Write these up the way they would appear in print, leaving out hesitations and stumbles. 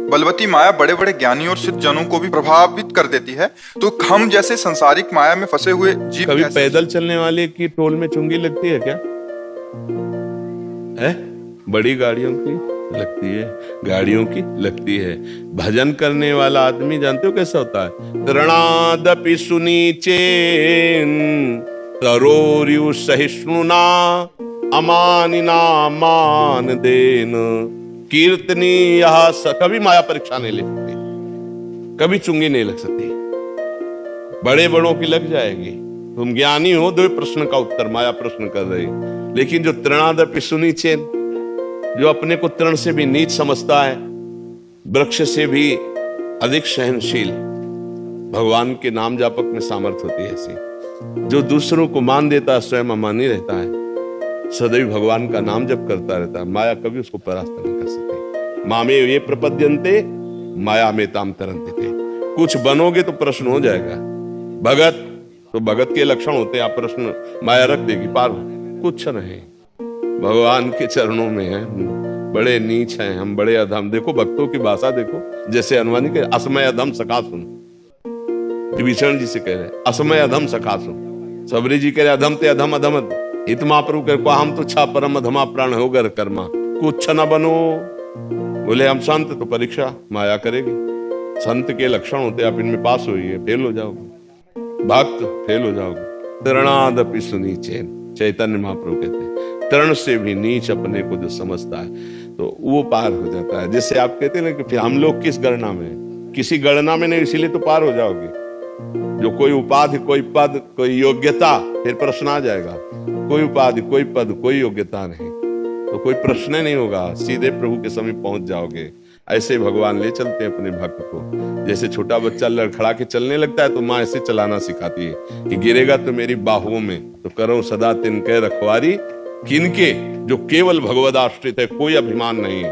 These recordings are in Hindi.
बलवती माया बड़े बड़े ज्ञानी और सिद्ध जनों को भी प्रभावित कर देती है, तो हम जैसे संसारिक माया में फंसे हुए जीव कभी कैसे? पैदल चलने वाले की टोल में चुंगी लगती है क्या? है? बड़ी गाड़ियों की लगती है, गाड़ियों की लगती है। भजन करने वाला आदमी जानते हो कैसा होता है? तृणादपि सुनीचेन तरोर्यु सहिष्णुना अमानिना मान देन कीर्तनी यह कभी माया परीक्षा नहीं ले सकती, कभी चुंगी नहीं लग सकती। बड़े बड़ों की लग जाएगी। तुम ज्ञानी हो, दो प्रश्न का उत्तर माया प्रश्न कर रही। लेकिन जो तृणादपि सुनीचेन, जो अपने को तृण से भी नीच समझता है, वृक्ष से भी अधिक सहनशील, भगवान के नाम जापक में सामर्थ्य होती है ऐसी। जो दूसरों को मान देता है, स्वयं अमानी रहता है, सदैव भगवान का नाम जप करता रहता है, माया कभी उसको परास्त नहीं कर सकती। मामे ये प्रपद्यन्ते माया में ताम तरंते थे। कुछ बनोगे तो प्रश्न हो जाएगा। भगत तो भगत के लक्षण होते हैं, आप प्रश्न माया रख देगी पार, कुछ नहीं। भगवान के चरणों में है, बड़े नीच हैं हम, बड़े अधम। देखो भक्तों की भाषा देखो, जैसे हनुमान के असमय अधम सखा सुन, विभीषण जी से कह रहे असमय अधम सखा सुन। सबरी जी कह रहे अधम ते अधम अधम हित महाप्रभु कह को हम तो छा परम अधमा प्राण होगर कर्मा, कुछ न बनो। बोले हम संत, तो परीक्षा माया करेगी। संत के लक्षण होते, आप इनमें पास होइए फेल हो जाओगे, भक्त फेल हो जाओगे। तृणादपि सुनीचेन, चैतन्य महाप्रभु कहते हैं तृण से भी नीच अपने को जो समझता है तो वो पार हो जाता है। जैसे आप कहते हैं ना कि फिर हम लोग किस गणना में, किसी गणना में नहीं, इसीलिए तो पार हो जाओगे। जो कोई उपाधि, कोई पद, कोई योग्यता, फिर प्रश्न आ जाएगा। कोई उपाधि, कोई पद, कोई योग्यता नहीं, तो कोई प्रश्न नहीं होगा, सीधे प्रभु के समीप पहुंच जाओगे। ऐसे भगवान ले चलते हैं अपने भक्त को। जैसे छोटा बच्चा लड़खड़ा के चलने लगता है तो माँ ऐसे चलाना सिखाती है कि गिरेगा तो मेरी बाहुओं में, तो करो सदा तिनके रखवारी किनके, जो केवल भगवद आश्रित है, कोई अभिमान नहीं,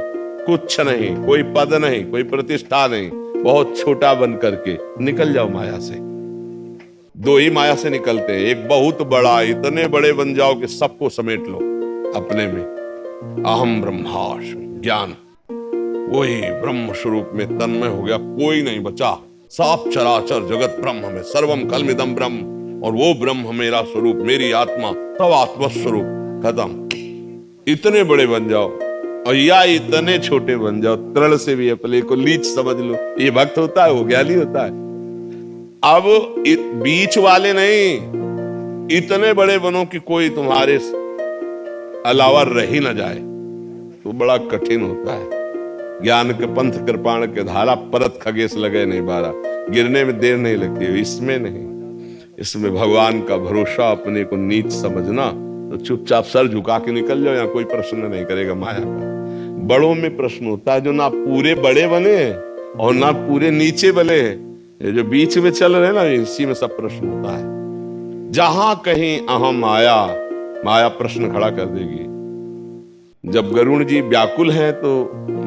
कुछ नहीं, कोई पद नहीं, कोई प्रतिष्ठा नहीं, बहुत छोटा बन करके निकल जाओ माया से। दो ही माया से निकलते हैं, एक बहुत बड़ा, इतने बड़े बन जाओ कि सबको समेट लो अपने में। अहम ब्रह्मास्मि ज्ञान, वही ब्रह्म स्वरूप में तन्मय हो गया, कोई नहीं बचा। साफ चराचर जगत ब्रह्म में, सर्वम कलमिदम ब्रह्म, और वो ब्रह्म मेरा स्वरूप, मेरी आत्मा, तब आत्मस्वरूप खत्म। इतने बड़े बन जाओ, और या इतने छोटे बन जाओ, तृण से भी अपने को लीच समझ लो। ये भक्त होता है, वो ज्ञानी होता है। अब बीच वाले नहीं, इतने बड़े बनो कि कोई तुम्हारे अलावा रह ही न जाए, तो बड़ा कठिन होता है। ज्ञान के पंथ कृपाण के धारा, परत खगेश लगे नहीं बारा, गिरने में देर नहीं लगती। इसमें नहीं, इसमें भगवान का भरोसा, अपने को नीच समझना, तो चुपचाप सर झुका के निकल जाओ, यहाँ कोई प्रश्न नहीं करेगा माया का। बड़ों में प्रश्न होता है, जो ना पूरे बड़े बने और ना पूरे नीचे बने, ये जो बीच में चल रहे ना, इसी में सब प्रश्न होता है। जहां कहीं अहम आया, माया प्रश्न खड़ा कर देगी। जब गरुण जी व्याकुल हैं तो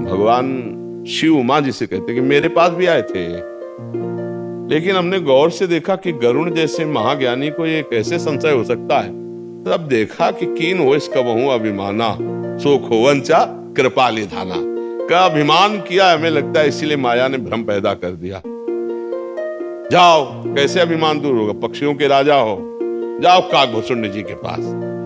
भगवान शिव उमा जी से कहते कि मेरे पास भी आए थे, लेकिन हमने गौर से देखा कि गरुण जैसे महाज्ञानी को ये कैसे संशय हो सकता है। तब देखा कि कीन हो इसका बहु अभिमाना, सो खोवंचा कृपा निधाना, का अभिमान किया हमें लगता है, इसीलिए माया ने भ्रम पैदा कर दिया। जाओ, कैसे अभिमान दूर होगा, पक्षियों के राजा हो, जाओ काकभूषुंड जी के पास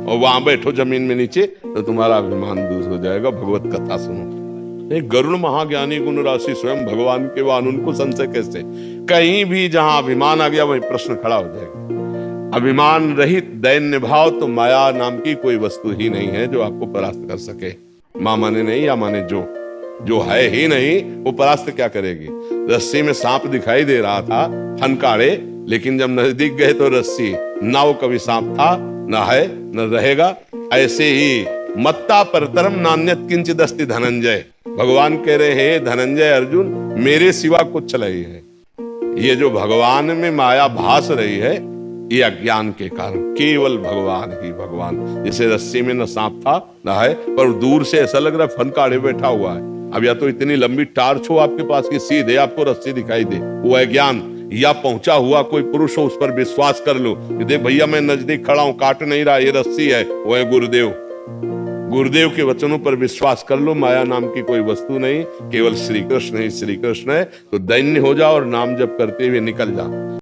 और वहां बैठो जमीन में नीचे, तो तुम्हारा अभिमान दूर हो जाएगा। भगवत कथा सुनो। एक गरुण महाज्ञानी गुण राशि स्वयं भगवान के वाहन, उनको संशय कैसे? कहीं भी जहां अभिमान आ गया वहीं प्रश्न खड़ा हो जाएगा। अभिमान रहित दैन्य भाव, तो माया नाम की कोई वस्तु ही नहीं है जो आपको परास्त कर सके। मां माने नहीं या माने जो है ही नहीं, वो परास्त क्या करेगी? रस्सी में सांप दिखाई दे रहा था, हनकाड़े, लेकिन जब नजदीक गए तो रस्सी, ना वो कभी सांप था, ना है, न रहेगा। ऐसे ही मत्ता परतरम नान्यत किंचित अस्ति धनंजय। भगवान कह रहे हैं धनंजय अर्जुन, मेरे सिवा कुछ नहीं है। ये जो भगवान में माया भास रही है, ये अज्ञान के कारण, केवल भगवान ही भगवान। जैसे रस्सी में न सांप था न है, पर दूर से ऐसा लग रहा है फनकाड़े बैठा हुआ है। अब या तो इतनी लंबी टार्च हो आपके पास कि सीधे आपको रस्सी दिखाई दे, वो है ज्ञान। या पहुंचा हुआ कोई पुरुष हो, उस पर विश्वास कर लो कि देख भैया मैं नजदीक खड़ा हूं, काट नहीं रहा, ये रस्सी है, वो है गुरुदेव। गुरुदेव के वचनों पर विश्वास कर लो, माया नाम की कोई वस्तु नहीं, केवल श्री कृष्ण ही श्री कृष्ण है। तो दैन्य हो जाओ और नाम जप करते हुए निकल जाओ।